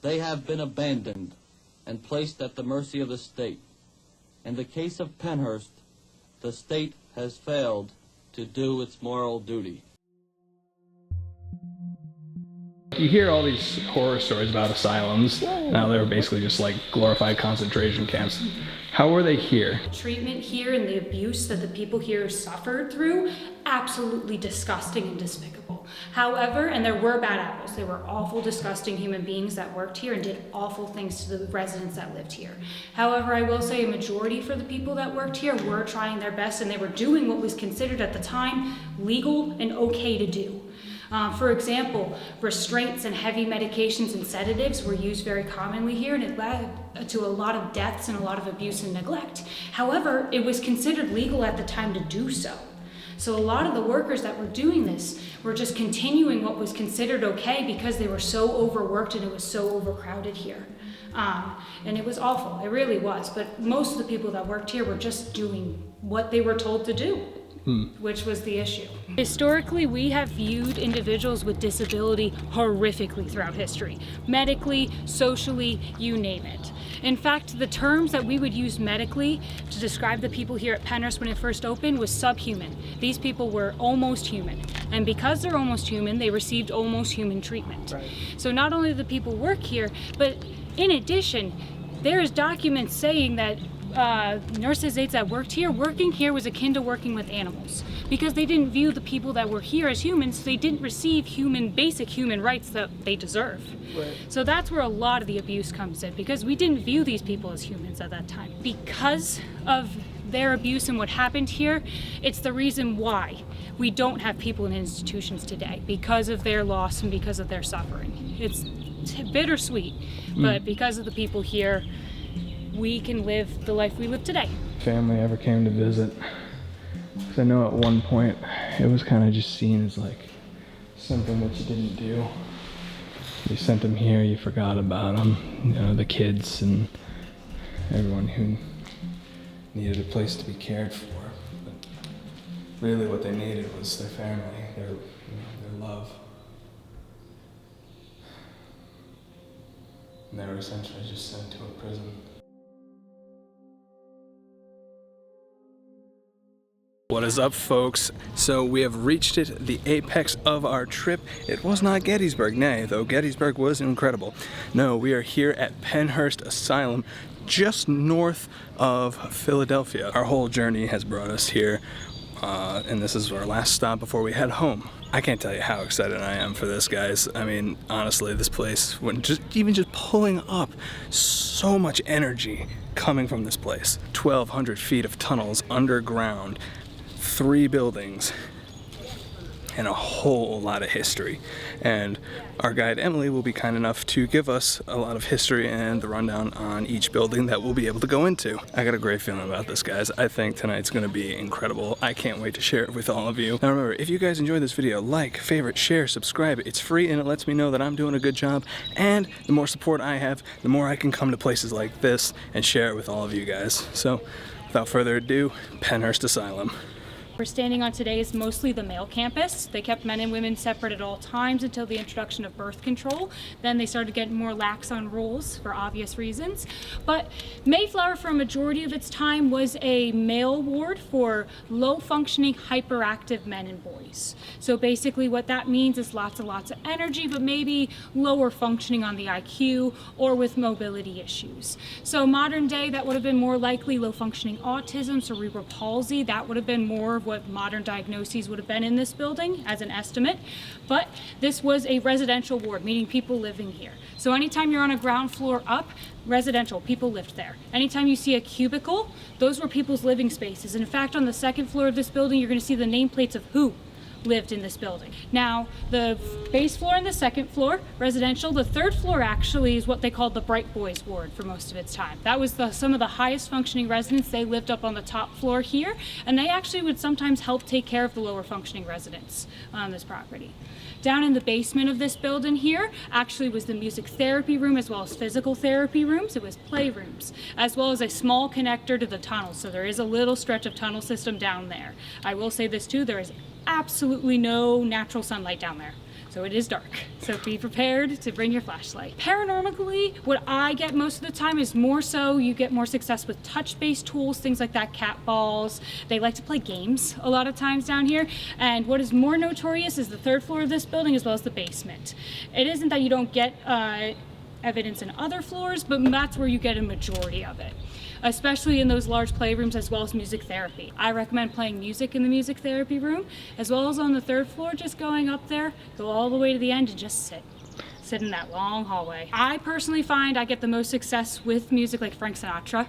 They have been abandoned and placed at the mercy of the state. In the case of Pennhurst, the state has failed to do its moral duty. You hear all these horror stories about asylums. Now they're basically just like glorified concentration camps. How were they here? The treatment here and the abuse that the people here suffered through, absolutely disgusting and despicable. However, and there were bad apples, there were awful, disgusting human beings that worked here and did awful things to the residents that lived here. However, I will say a majority for the people that worked here were trying their best, and they were doing what was considered at the time legal and okay to do. For example, restraints and heavy medications and sedatives were used very commonly here, and it led to a lot of deaths and a lot of abuse and neglect. However, it was considered legal at the time to do so. So a lot of the workers that were doing this were just continuing what was considered okay because they were so overworked and it was so overcrowded here. And it was awful, it really was. But most of the people that worked here were just doing what they were told to do. Which was the issue. Historically, we have viewed individuals with disability horrifically throughout history. Medically, socially, you name it. In fact, the terms that we would use medically to describe the people here at Pennhurst when it first opened was subhuman. These people were almost human. And because they're almost human, they received almost human treatment. Right. So not only do the people work here, but in addition, there's documents saying that nurses, aides that worked here, working here was akin to working with animals because they didn't view the people that were here as humans, so they didn't receive basic human rights that they deserve. Right. So that's where a lot of the abuse comes in, because we didn't view these people as humans at that time. Because of their abuse and what happened here, it's the reason why we don't have people in institutions today, because of their loss and because of their suffering. It's bittersweet, but because of the people here, we can live the life we live today. Family ever came to visit? Because I know at one point it was kind of just seen as like something that you didn't do. You sent them here, you forgot about them. You know, the kids and everyone who needed a place to be cared for. But really what they needed was their family, their love. And they were essentially just sent to a prison. What is up, folks? So we have reached the apex of our trip. It was not Gettysburg, nay, though Gettysburg was incredible. No, we are here at Pennhurst Asylum, just north of Philadelphia. Our whole journey has brought us here, and this is our last stop before we head home. I can't tell you how excited I am for this, guys. I mean, honestly, this place, when just pulling up, so much energy coming from this place. 1,200 feet of tunnels underground, 3 buildings, and a whole lot of history. And our guide Emily will be kind enough to give us a lot of history and the rundown on each building that we'll be able to go into. I got a great feeling about this, guys. I think tonight's gonna be incredible. I can't wait to share it with all of you. Now remember, if you guys enjoyed this video, like, favorite, share, subscribe. It's free and it lets me know that I'm doing a good job. And the more support I have, the more I can come to places like this and share it with all of you guys. So without further ado, Pennhurst Asylum. We're standing on today is mostly the male campus. They kept men and women separate at all times until the introduction of birth control. Then they started getting more lax on rules for obvious reasons. But Mayflower, for a majority of its time, was a male ward for low-functioning, hyperactive men and boys. So basically what that means is lots and lots of energy, but maybe lower functioning on the IQ or with mobility issues. So modern day, that would have been more likely low-functioning autism, cerebral palsy. That would have been more of what modern diagnoses would have been in this building as an estimate. But this was a residential ward, meaning people living here. So anytime you're on a ground floor up, residential, people lived there. Anytime you see a cubicle, those were people's living spaces. And in fact, on the second floor of this building, you're going to see the nameplates of who lived in this building. Now, the base floor and the second floor, residential. The third floor actually is what they called the Bright Boys ward for most of its time. That was some of the highest functioning residents. They lived up on the top floor here, and they actually would sometimes help take care of the lower functioning residents on this property. Down in the basement of this building here actually was the music therapy room as well as physical therapy rooms. It was playrooms, as well as a small connector to the tunnel. So there is a little stretch of tunnel system down there. I will say this too, there is absolutely no natural sunlight down there. So So it is dark. So be prepared to bring your flashlight. Paranormally, what I get most of the time is more so you get more success with touch-based tools, things like that, cat balls. They like to play games a lot of times down here. And what is more notorious is the 3rd floor of this building as well as the basement. It isn't that you don't get evidence in other floors, but that's where you get a majority of it, especially in those large playrooms as well as music therapy. I recommend playing music in the music therapy room, as well as on the 3rd floor, just going up there, go all the way to the end and just sit in that long hallway. I personally find I get the most success with music like Frank Sinatra,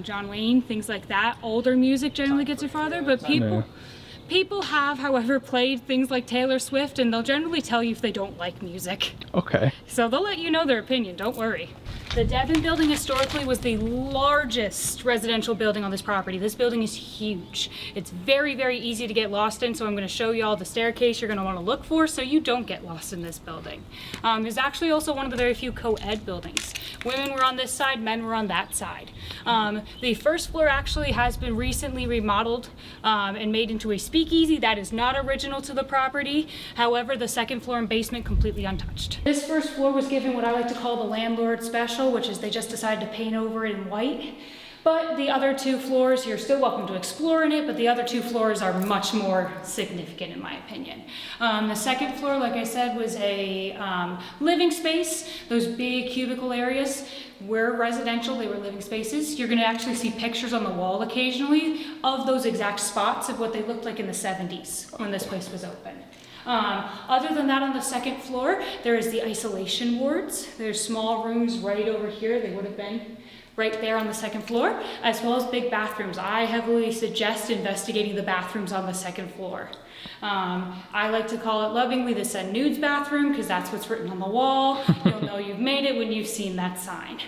John Wayne, things like that. Older music generally gets you farther, but people have, however, played things like Taylor Swift, and they'll generally tell you if they don't like music. Okay. So they'll let you know their opinion, don't worry. The Devon Building historically was the largest residential building on this property. This building is huge. It's very, very easy to get lost in, so I'm going to show you all the staircase you're going to want to look for so you don't get lost in this building. It's actually also one of the very few co-ed buildings. Women were on this side, men were on that side. The 1st floor actually has been recently remodeled and made into a speakeasy. That is not original to the property. However, the 2nd floor and basement completely untouched. This 1st floor was given what I like to call the landlord special, which is they just decided to paint over it in white. But the other 2 floors, you're still welcome to explore in it, but the other 2 floors are much more significant in my opinion. The 2nd floor, like I said, was a living space. Those big cubicle areas were residential, they were living spaces. You're gonna actually see pictures on the wall occasionally of those exact spots of what they looked like in the 70s when this place was open. Other than that, on the 2nd floor, there is the isolation wards. There's small rooms right over here. They would have been right there on the 2nd floor, as well as big bathrooms. I heavily suggest investigating the bathrooms on the 2nd floor. I like to call it lovingly the Send Nudes bathroom because that's what's written on the wall. You'll know you've made it when you've seen that sign.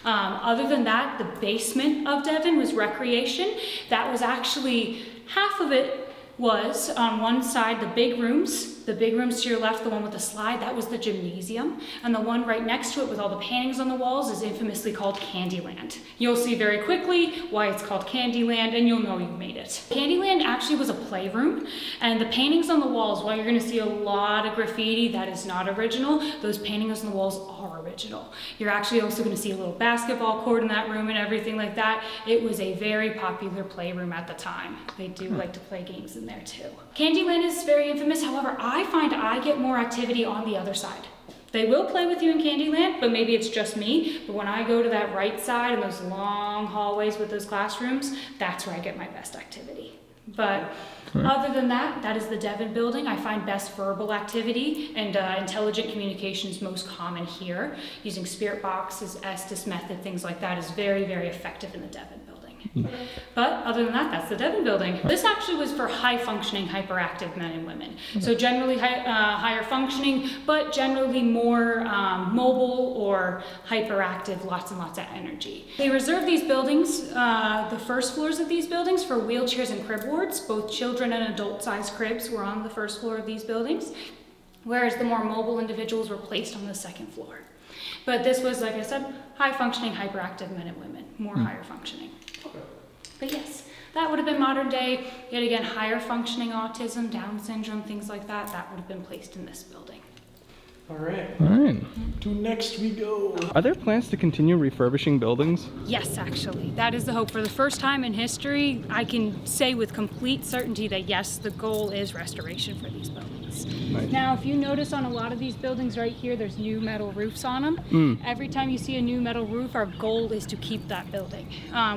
Other than that, the basement of Devon was recreation. That was actually, half of it was on one side, the big rooms to your left, the one with the slide, that was the gymnasium. And the one right next to it with all the paintings on the walls is infamously called Candyland. You'll see very quickly why it's called Candyland and you'll know you've made it. Candyland actually was a playroom, and the paintings on the walls, while you're gonna see a lot of graffiti that is not original, those paintings on the walls are original. You're actually also gonna see a little basketball court in that room and everything like that. It was a very popular playroom at the time. They do like to play games in there too. Candyland is very infamous, however, I find I get more activity on the other side. They will play with you in Candyland, but maybe it's just me. But when I go to that right side and those long hallways with those classrooms, that's where I get my best activity. But other than that, that is the Devon Building. I find best verbal activity and intelligent communication is most common here. Using spirit boxes, Estes method, things like that is very, very effective in the Devon Building. But other than that, that's the Devon Building. This actually was for high-functioning, hyperactive men and women. So generally higher functioning, but generally more mobile or hyperactive, lots and lots of energy. They reserve these buildings, the 1st floors of these buildings, for wheelchairs and crib wards. Both children and adult-sized cribs were on the 1st floor of these buildings, whereas the more mobile individuals were placed on the 2nd floor. But this was, like I said, high-functioning, hyperactive men and women, more higher functioning. But yes, that would have been modern day, yet again, higher functioning autism, Down syndrome, things like that, that would have been placed in this building. All right. All right. To next we go. Are there plans to continue refurbishing buildings? Yes, actually. That is the hope. For the first time in history, I can say with complete certainty that yes, the goal is restoration for these buildings. Nice. Now, if you notice on a lot of these buildings right here, there's new metal roofs on them. Every time you see a new metal roof, our goal is to keep that building.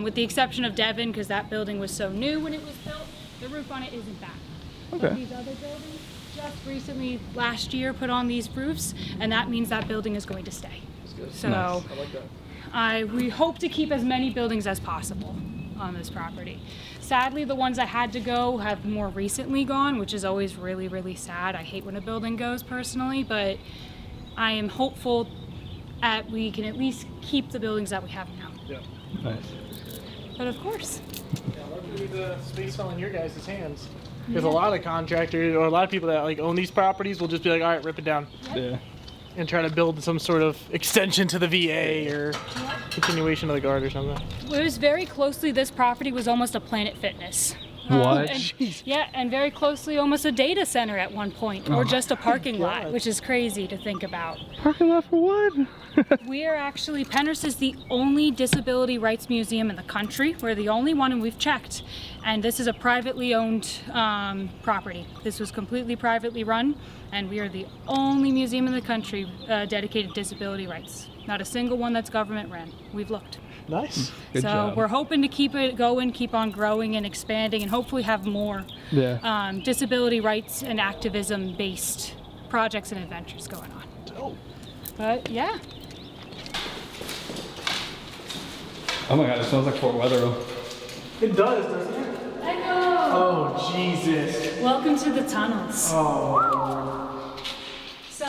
With the exception of Devon, because that building was so new when it was built, the roof on it isn't back. Okay. But these other buildings, just recently, last year, put on these roofs, and that means that building is going to stay. So Nice. I like that. we hope to keep as many buildings as possible on this property. Sadly, the ones that had to go have more recently gone, which is always really, really sad. I hate when a building goes personally, but I am hopeful that we can at least keep the buildings that we have now. Yeah. Nice. But of course. Yeah, luckily the space fell in your guys' hands. Because a lot of contractors or a lot of people that like own these properties will just be like, all right, rip it down. Yeah. And try to build some sort of extension to the VA or continuation of the guard or something. It was very closely, this property was almost a Planet Fitness What? And very closely almost a data center at one point, or just a parking lot, which is crazy to think about. Parking lot for what? We are actually, Pennhurst is the only disability rights museum in the country. We're the only one, and we've checked. And this is a privately owned property. This was completely privately run, and we are the only museum in the country dedicated to disability rights. Not a single one that's government ran. We've looked. Nice. Good job. We're hoping to keep it going, keep on growing and expanding, and hopefully have more disability rights and activism based projects and adventures going on. Oh. But yeah. Oh my god, it smells like Fort Wetherill. It does, doesn't it? I know. Oh, Jesus. Welcome to the tunnels. Oh. So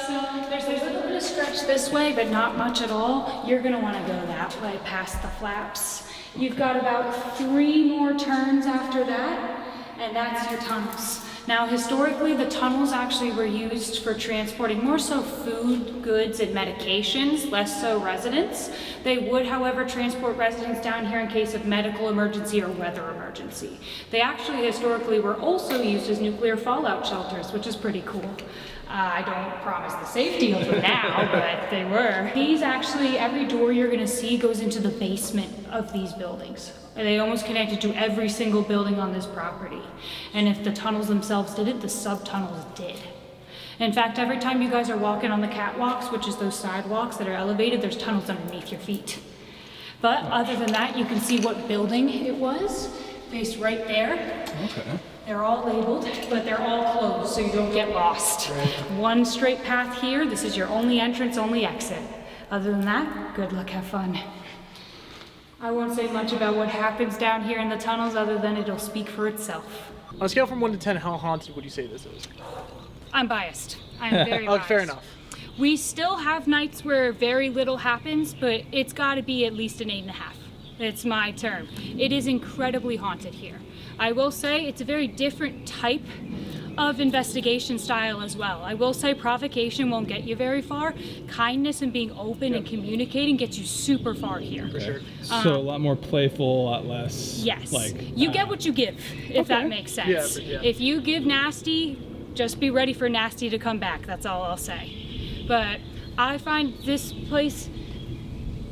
there's a little bit of stretch this way, but not much at all. You're gonna wanna go that way past the flaps. You've got about 3 more turns after that, and that's your tunnels. Now, historically, the tunnels actually were used for transporting more so food, goods, and medications, less so residents. They would, however, transport residents down here in case of medical emergency or weather emergency. They actually historically were also used as nuclear fallout shelters, which is pretty cool. I don't promise the safety of them now, but they were. These actually, every door you're gonna see goes into the basement of these buildings. They almost connected to every single building on this property. And if the tunnels themselves didn't, the sub-tunnels did. In fact, every time you guys are walking on the catwalks, which is those sidewalks that are elevated, there's tunnels underneath your feet. But other than that, you can see what building it was, based right there. Okay. They're all labeled, but they're all closed, so you don't get lost. One straight path here, this is your only entrance, only exit. Other than that, good luck, have fun. I won't say much about what happens down here in the tunnels other than it'll speak for itself. On a scale from 1 to 10, how haunted would you say this is? I'm biased. I'm very biased. Fair enough. We still have nights where very little happens, but it's gotta be at least an 8.5. It's my term. It is incredibly haunted here. I will say it's a very different type of investigation style as well. I will say provocation won't get you very far. Kindness and being open and communicating gets you super far here. For sure. So a lot more playful, a lot less. Yes. You get what you give, if that makes sense. Yeah. If you give nasty, just be ready for nasty to come back. That's all I'll say. But I find this place,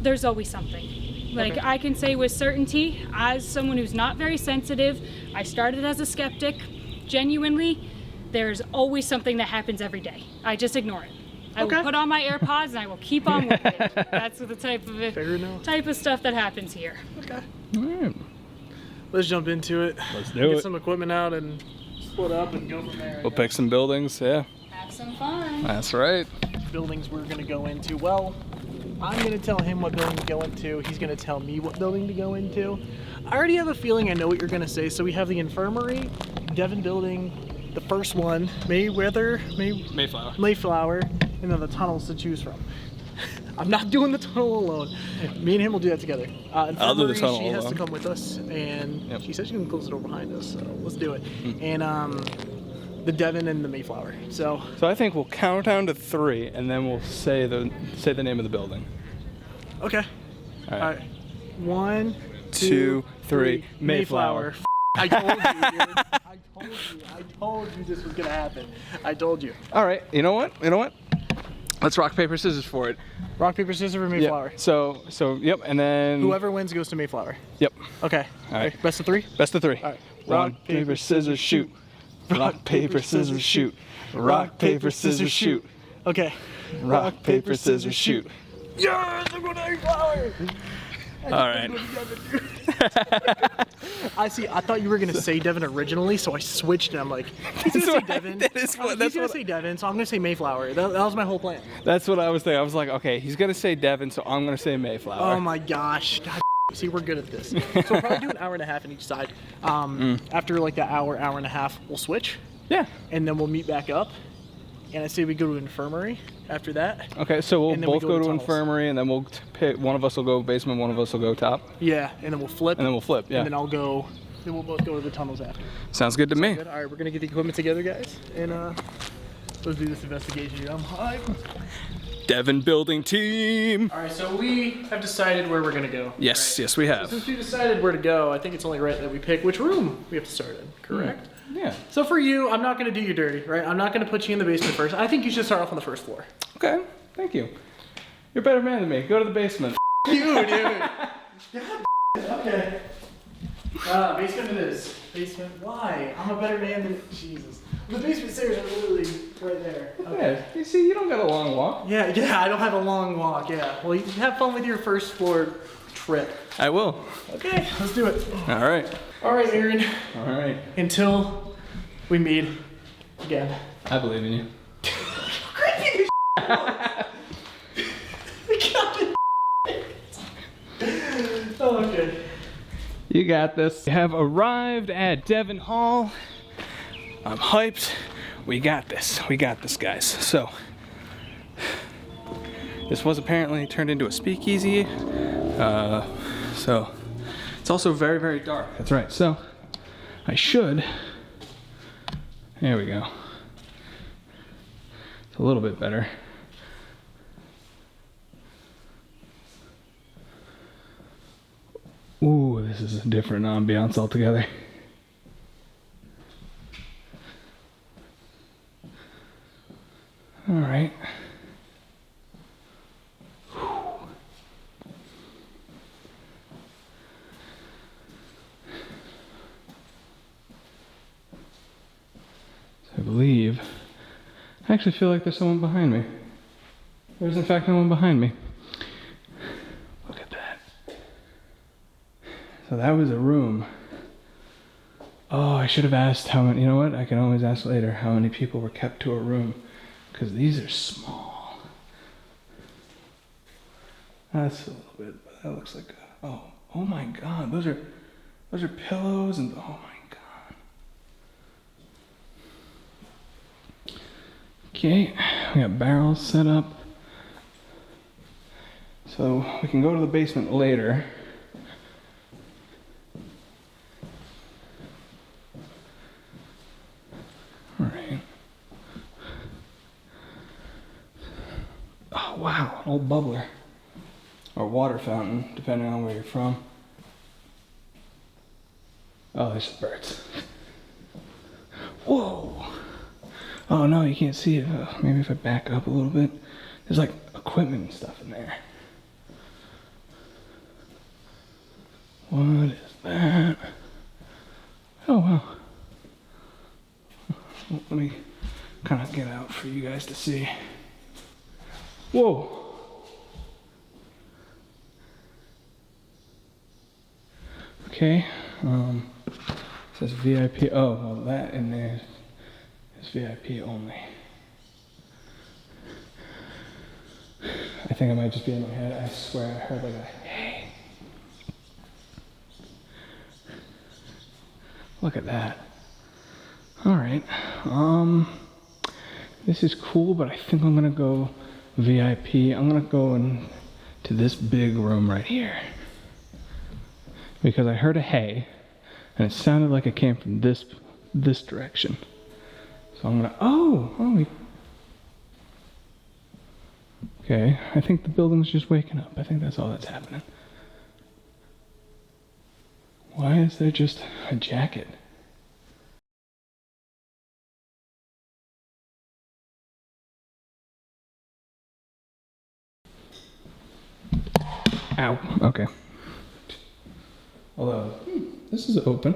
there's always something. Like, I can say with certainty, as someone who's not very sensitive, I started as a skeptic. Genuinely, there's always something that happens every day. I just ignore it. I will put on my AirPods and I will keep on with it. That's the type of stuff that happens here. Okay. All right. Let's jump into it. Let's do it. Get some equipment out and split up and go from there. We'll pick some buildings, yeah. Have some fun. That's right. Buildings we're gonna go into. Well, I'm gonna tell him what building to go into. He's gonna tell me what building to go into. I already have a feeling I know what you're gonna say. So we have the infirmary, Devon Building, the first one, Mayflower, and then the tunnels to choose from. I'm not doing the tunnel alone. Me and him will do that together. I'll do the tunnel She has alone. to come with us, and she said she's gonna close the door behind us. So let's do it. And the Devon and the Mayflower. So I think we'll count down to 3, and then we'll say the name of the building. okay. All right. All right. 1, 2, 3. Mayflower. I told you, dude. I told you this was gonna happen. I told you. All right. You know what? Let's rock, paper, scissors for it. Rock, paper, scissors, or Mayflower? Yep. So yep, and then Whoever wins goes to Mayflower. Yep. Okay. All right. Best of 3? Best of 3. All right. Rock, paper, scissors, shoot. Rock, paper, scissors, shoot. Rock, paper, scissors, shoot. Okay. Rock, paper, scissors, shoot. Yes, I'm going to Mayflower. All right. I see. I thought you were gonna say Devon originally, so I switched and I'm like, he's gonna say Devon. He's gonna say Devon, so I'm gonna say Mayflower. That was my whole plan. That's what I was thinking. I was like, okay, he's gonna say Devon, so I'm gonna say Mayflower. Oh my gosh. God, see, we're good at this. So we'll probably do an hour and a half on each side. After like the hour and a half, we'll switch. Yeah. And then we'll meet back up. And I say we go to infirmary after that. Okay, so we'll both go to tunnels. infirmary, and then we'll pick, one of us will go basement, one of us will go top. Yeah, and then we'll flip. Yeah. And then I'll go. Then we'll both go to the tunnels after. Sounds good to me. Good. All right, we're gonna get the equipment together, guys, and let's do this investigation. I'm hyped. Devon Building team. All right, so we have decided where we're gonna go. Yes, right? yes we have. Since we decided where to go, I think it's only right that we pick which room we have to start in, correct? Yeah. So for you, I'm not gonna do you dirty, right? I'm not gonna put you in the basement first. I think you should start off on the first floor. Okay, thank you. You're a better man than me. Go to the basement. You, dude. Okay. Basement it is. Basement, why? I'm a better man than, Jesus. The basement stairs are literally right there. Okay. Yeah, you see, you don't got a long walk. Yeah, I don't have a long walk, yeah. Well, you have fun with your first floor trip. I will. Okay, let's do it. All right. All right, Aaron. All right. Until we meet again. I believe in you. Okay. You got this. We have arrived at Devon Hall. I'm hyped. We got this. We got this, guys. So, this was apparently turned into a speakeasy. So, it's also very, very dark. That's right. So, I should. There we go. It's a little bit better. Ooh, this is a different ambiance altogether. All right. So I believe, I actually feel like there's someone behind me. There's in fact no one behind me. Look at that. So that was a room. Oh, I should have asked how many, you know what? I can always ask later how many people were kept to a room. Because these are small. That's a little bit, but that looks like a, oh my God, those are pillows and, oh my God. Okay, we got barrels set up. So we can go to the basement later. All right. Oh wow, an old bubbler. Or water fountain, depending on where you're from. Oh, there's some birds. Whoa! Oh no, you can't see it. Maybe if I back up a little bit. There's like equipment and stuff in there. What is that? Oh wow. Let me kind of get out for you guys to see. Whoa. Okay, it says VIP. Oh, well, that in there is VIP only. I think I might just be in my head. I swear I heard like a hey. Look at that. All right. This is cool, but I think I'm gonna go VIP. I'm gonna go into this big room right here. Because I heard a hey, and it sounded like it came from this direction. So I'm gonna, okay, I think the building's just waking up. I think that's all that's happening. Why is there just a jacket? Ow, okay. Although, this is open.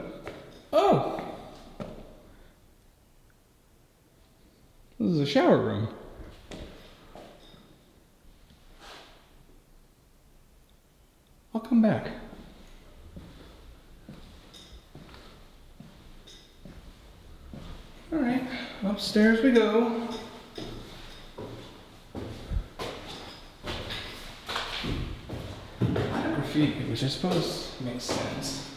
Oh! This is a shower room. I'll come back. All right, upstairs we go. Graffiti, which I suppose makes sense.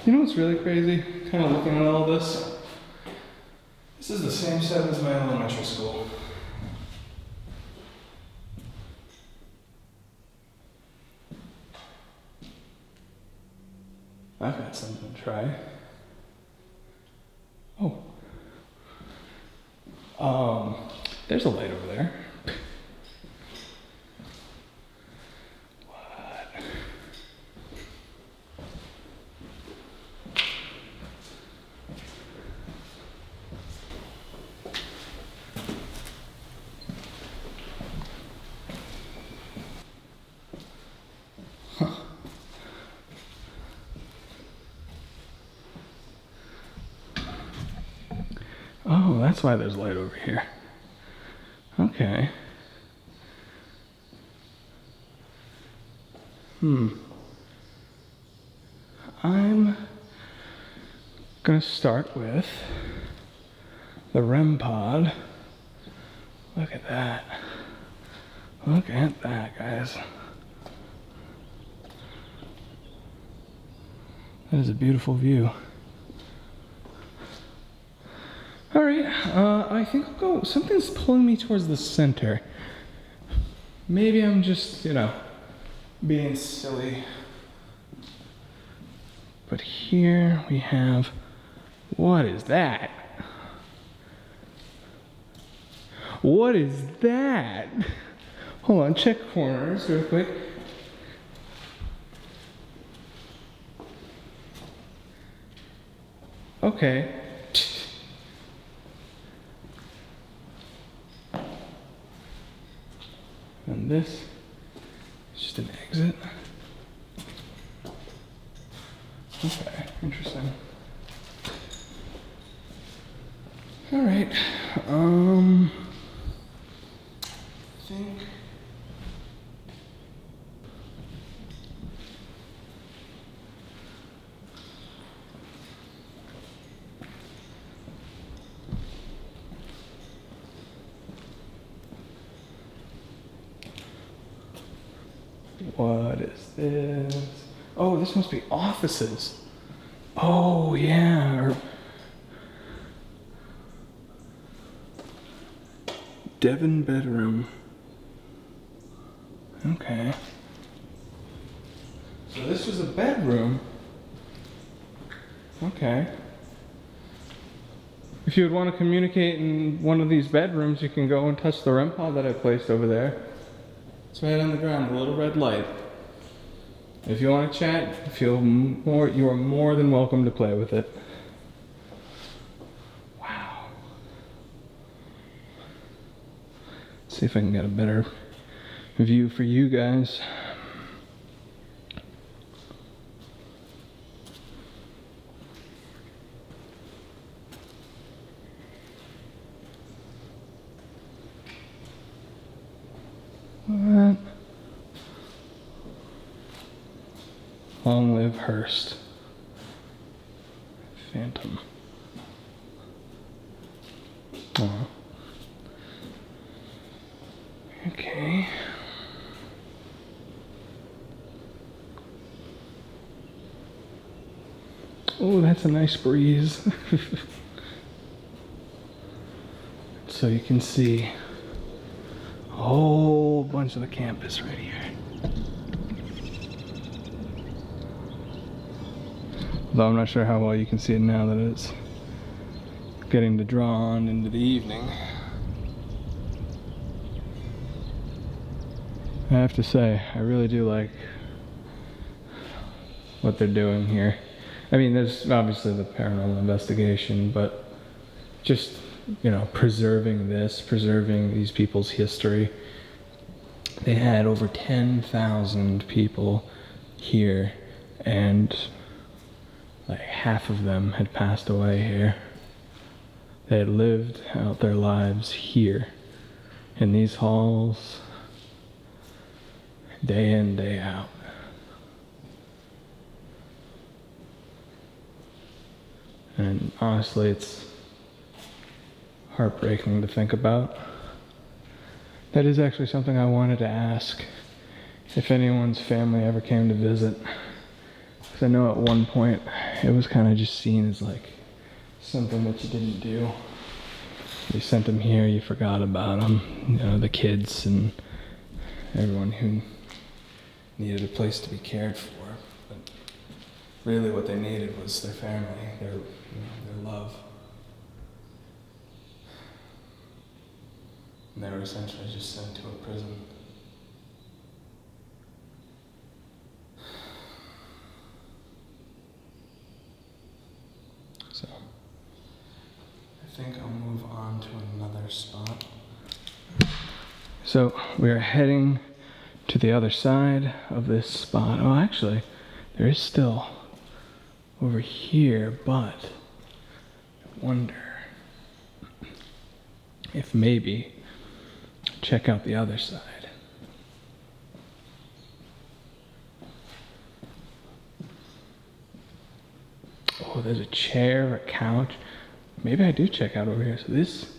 You know what's really crazy? Kind of looking at all this. This is the same set as my elementary school. I've got something to try. Oh. There's a light over there. What? Huh. Oh, that's why there's light over here. Okay. I'm gonna start with the REM pod. Look at that. Look at that, guys. That is a beautiful view. All right, I think I'll go, something's pulling me towards the center. Maybe I'm just, you know, being silly. But here we have, what is that? What is that? Hold on, check corners real quick. Okay. And this is just an exit. Okay, interesting. All right, I think what is this? Oh, this must be offices. Oh, yeah. Or Devon bedroom. Okay. So this was a bedroom. Okay. If you would want to communicate in one of these bedrooms, you can go and touch the REM pod that I placed over there. It's right on the ground, a little red light. If you want to chat, you are more than welcome to play with it. Wow. Let's see if I can get a better view for you guys. What? Long live Hurst. Phantom. Oh. Okay. Oh, that's a nice breeze. So you can see a whole bunch of the campus right here. Though I'm not sure how well you can see it now that it's getting to draw on into the evening. I have to say, I really do like what they're doing here. I mean, there's obviously the paranormal investigation, but just, you know, preserving these people's history. They had over 10,000 people here, and like half of them had passed away here. They had lived out their lives here, in these halls, day in, day out. And honestly, it's heartbreaking to think about. That is actually something I wanted to ask, if anyone's family ever came to visit. Because I know at one point it was kind of just seen as like something that you didn't do. You sent them here, you forgot about them. You know, the kids and everyone who needed a place to be cared for. But really what they needed was their family, their love. And they were essentially just sent to a prison. So, I think I'll move on to another spot. So, we are heading to the other side of this spot. Oh, actually, there is still over here, but I wonder if maybe check out the other side. Oh, there's a chair, a couch. Maybe I do check out over here. So this,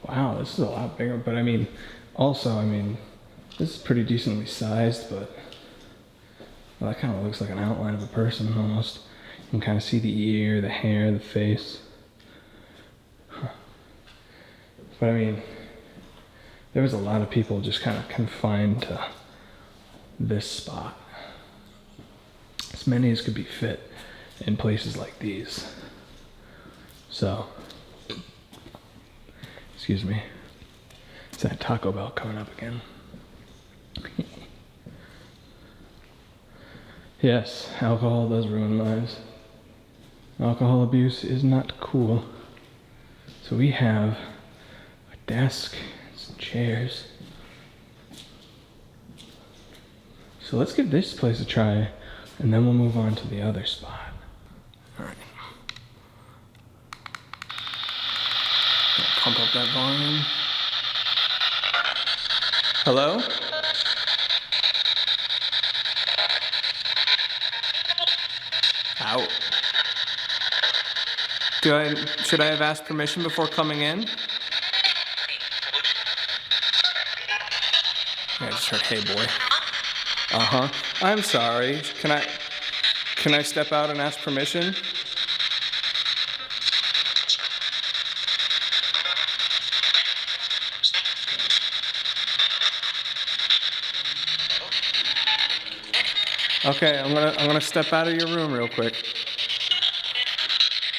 wow, this is a lot bigger. But I mean, also, this is pretty decently sized, but well, that kind of looks like an outline of a person almost. You can kind of see the ear, the hair, the face. Huh. But I mean, there was a lot of people just kind of confined to this spot. As many as could be fit in places like these. So, excuse me. It's that Taco Bell coming up again. Yes, alcohol does ruin lives. Alcohol abuse is not cool. So we have a desk, some chairs. So let's give this place a try, and then we'll move on to the other spot. All right. Pump up that volume. Hello? Ow. Should I have asked permission before coming in? I just heard, hey boy. Uh-huh. I'm sorry. Can I step out and ask permission? Okay, I'm gonna step out of your room real quick.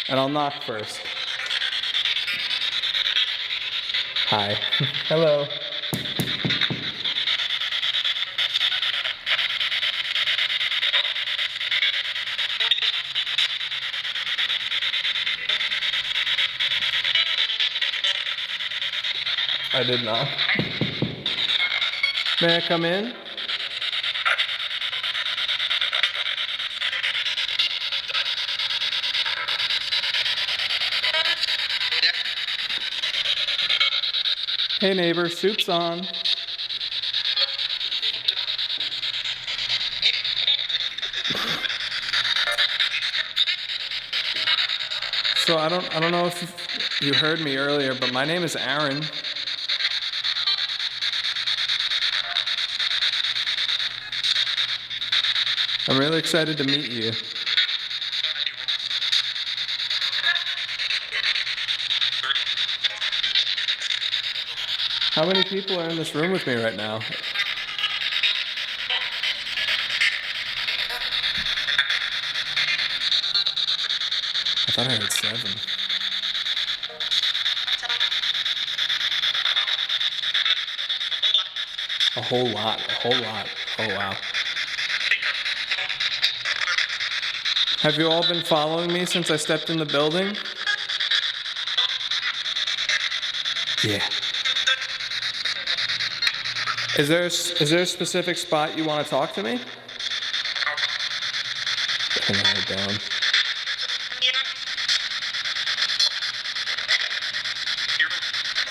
And I'll knock first. Hi. Hello. I did not. May I come in? Hey neighbor, soup's on. So I don't know if you heard me earlier, but my name is Aaron. I'm really excited to meet you. How many people are in this room with me right now? I thought I heard 7. A whole lot. Oh wow. Have you all been following me since I stepped in the building? Yeah. Is there a specific spot you want to talk to me? Putting it down.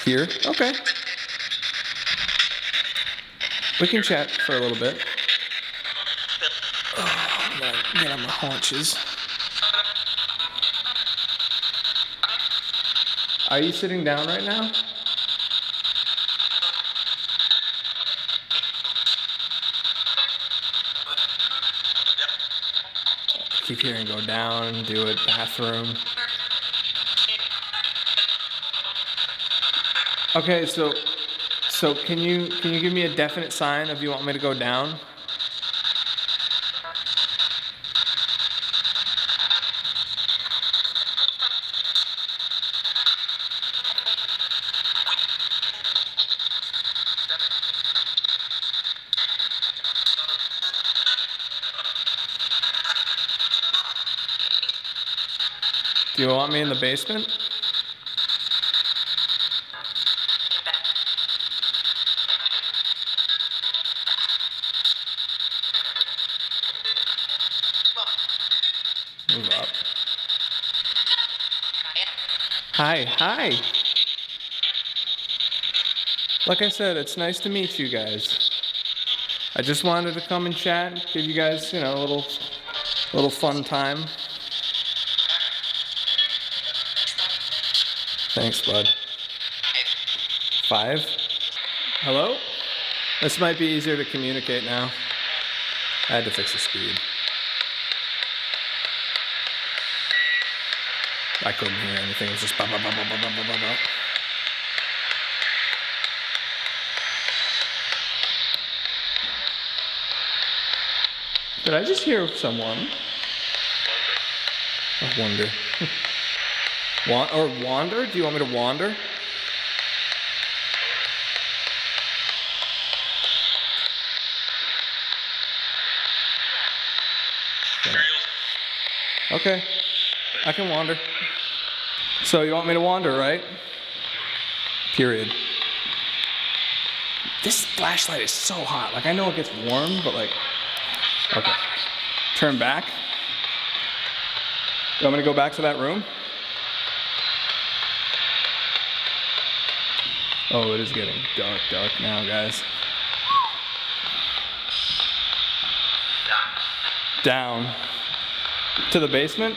Here? Okay. We can chat for a little bit. Oh, I'm gonna get on my haunches. Are you sitting down right now? Keep hearing go down, do it, bathroom. Okay, so can you give me a definite sign if you want me to go down? Do you want me in the basement? Move up. Hi, hi. Like I said, it's nice to meet you guys. I just wanted to come and chat, give you guys, you know, a little fun time. Thanks, bud. 5? Hello? This might be easier to communicate now. I had to fix the speed. I couldn't hear anything. It was just ba ba ba ba ba ba ba ba ba. Did I just hear someone? I wonder. Or wander? Do you want me to wander? Okay, I can wander. So you want me to wander, right? Period. This flashlight is so hot. Like, I know it gets warm, but like, okay. Turn back. You want me to go back to that room? Oh, it is getting dark now, guys. Down. To the basement?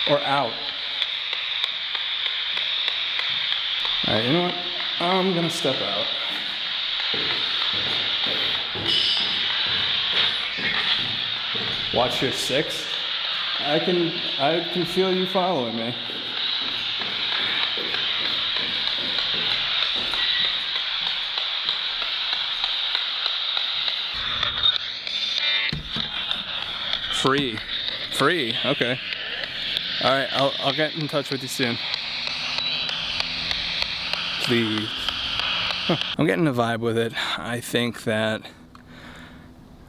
Or out? Alright, you know what? I'm gonna step out. Watch your 6. I can feel you following me. Free, okay. All right, I'll get in touch with you soon. Please. I'm getting a vibe with it. I think that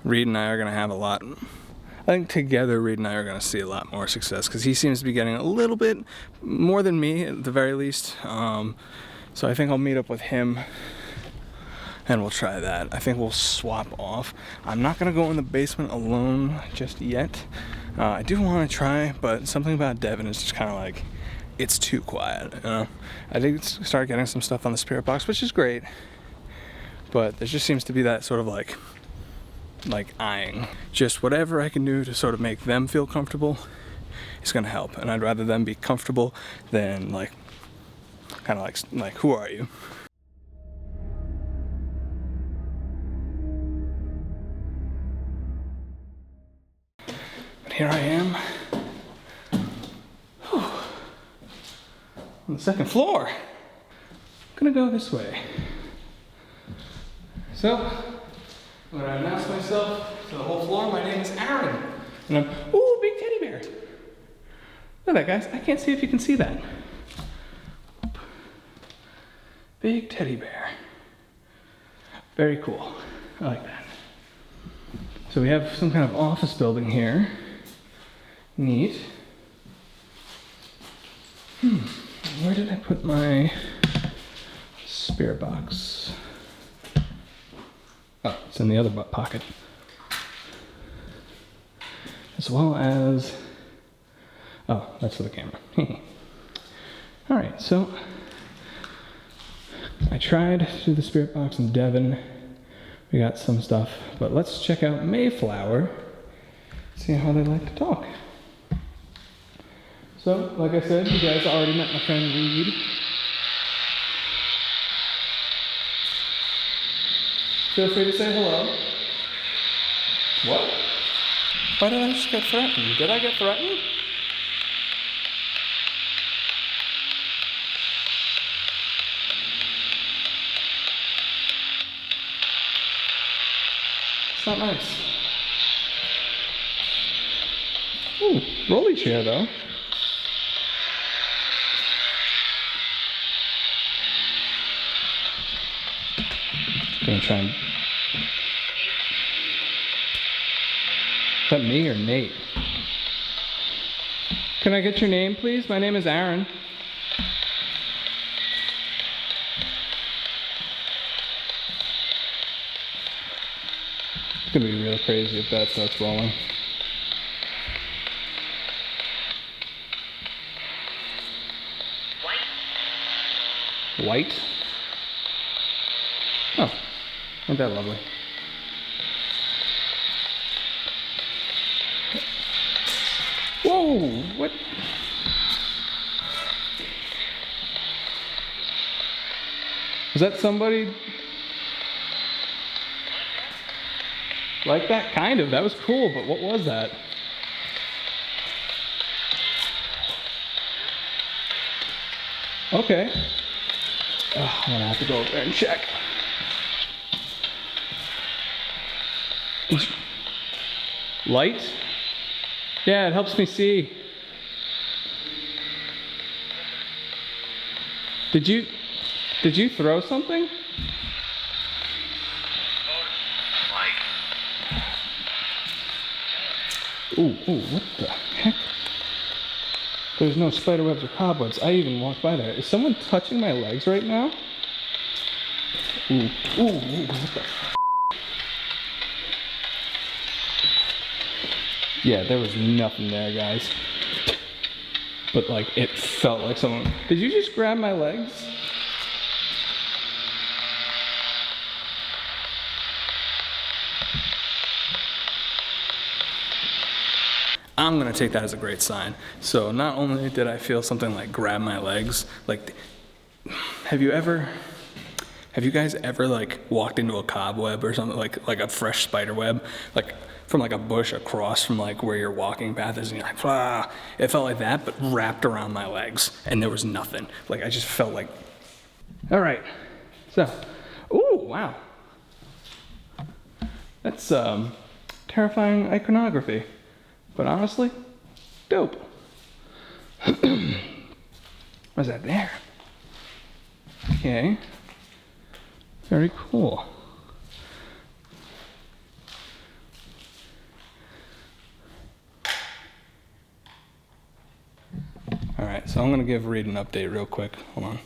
Reed and I are gonna have a lot. I think together Reed and I are gonna see a lot more success because he seems to be getting a little bit more than me at the very least. So I think I'll meet up with him and we'll try that. I think we'll swap off. I'm not gonna go in the basement alone just yet. I do want to try, but something about Devon is just kind of like, it's too quiet, you know? I did start getting some stuff on the spirit box, which is great, but there just seems to be that sort of like eyeing. Just whatever I can do to sort of make them feel comfortable is gonna help, and I'd rather them be comfortable than like, kind of like, who are you? Here I am, on the second floor. I'm gonna go this way. So, I'm gonna announce myself to the whole floor. My name is Aaron, and I'm, ooh, big teddy bear. Look at that, guys. I can't see if you can see that. Big teddy bear. Very cool. I like that. So we have some kind of office building here. Neat. Where did I put my spirit box? Oh, it's in the other butt pocket. As well as, oh, that's for the camera. All right, so I tried to do the spirit box in Devon. We got some stuff, but let's check out Mayflower, see how they like to talk. So, like I said, you guys already met my friend Reed. Feel free to say hello. What? Why did I just get threatened? Did I get threatened? It's not nice. Ooh, rolly chair though. Gonna try and... Is that me or Nate? Can I get your name, please? My name is Aaron. It's gonna be real crazy if that starts rolling. White? Oh, ain't that lovely? Whoa, what? Is that somebody? Like that? Kind of. That was cool, but what was that? Okay. I'm gonna have to go over there and check. Light? Yeah, it helps me see. Did you throw something? Ooh, what the heck? There's no spider webs or cobwebs. I even walked by there. Is someone touching my legs right now? Ooh, what the f***? Yeah, there was nothing there, guys. But like, it felt like someone... Did you just grab my legs? I'm gonna take that as a great sign. So not only did I feel something like grab my legs, like, have you guys ever like walked into a cobweb or something, like a fresh spider web, like from like a bush across from like where your walking path is, and you're like, ah, it felt like that, but wrapped around my legs, and there was nothing. Like I just felt like, all right, so, ooh, wow. That's terrifying iconography. But honestly, dope. What's that there? Okay. Very cool. Alright, so I'm going to give Reed an update real quick. Hold on.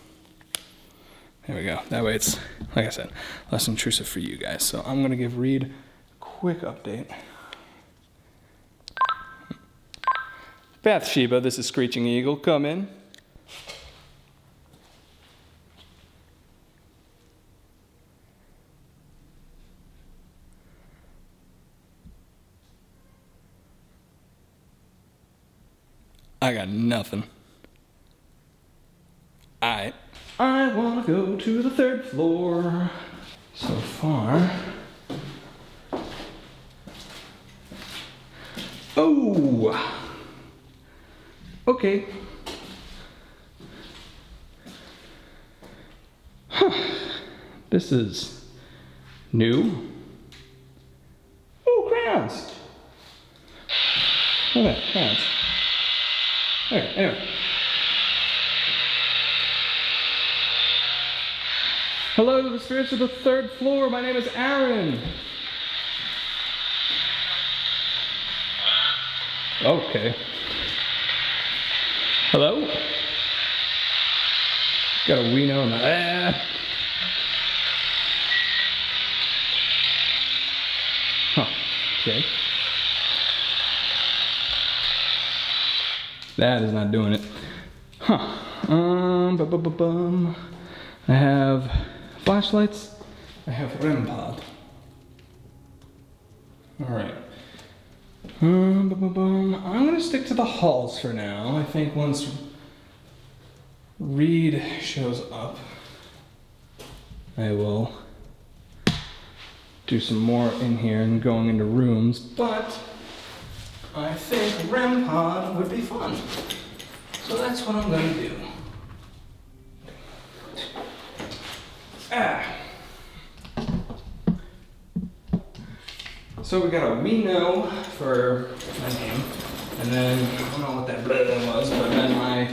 There we go. That way it's, like I said, less intrusive for you guys. So I'm going to give Reed a quick update. Bathsheba, this is Screeching Eagle. Come in. I got nothing. I want to go to the 3rd floor. So far. Oh! Okay. Huh. This is new. Oh, crowns! Look at that, crowns. Okay, anyway. Hello to the spirits of the 3rd floor. My name is Aaron. Okay. Hello? Got a wiener on the... Huh. Okay. That is not doing it. Huh. I have flashlights. I have REM pod. Alright. I'm gonna stick to the halls for now. I think once Reed shows up, I will do some more in here and going into rooms, but I think REM pod would be fun. So that's what I'm gonna do. So we got a we know for my name, and then I don't know what that blah was, but then my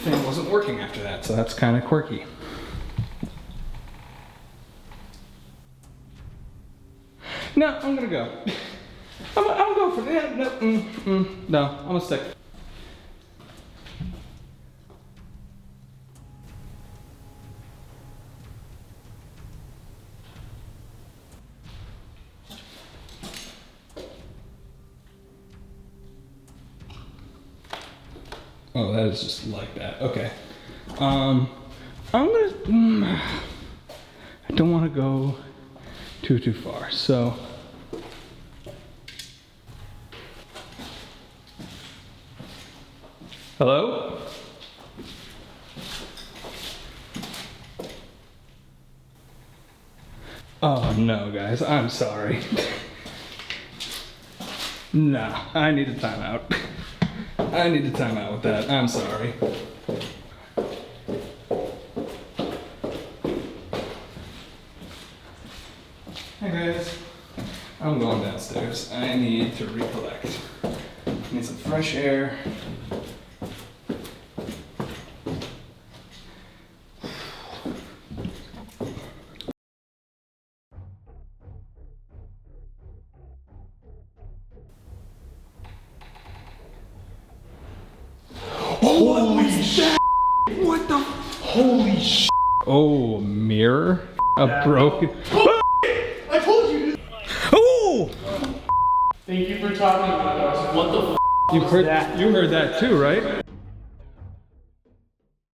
thing wasn't working after that, so that's kind of quirky. No, I'm gonna go. I'm gonna go for that. No, no, I'm gonna stick. Oh, that is just like that. Okay. I'm gonna. I don't want to go too far. So. Hello? Oh no, guys, I'm sorry. Nah, I need a timeout. I need a timeout with that. I'm sorry. Hey guys, I'm going downstairs. I need to recollect. Need some fresh air. Holy shit! What the? Holy shit! Oh, mirror? A broken. I told you! Oh! Thank you for talking about us. What the You heard that too, right?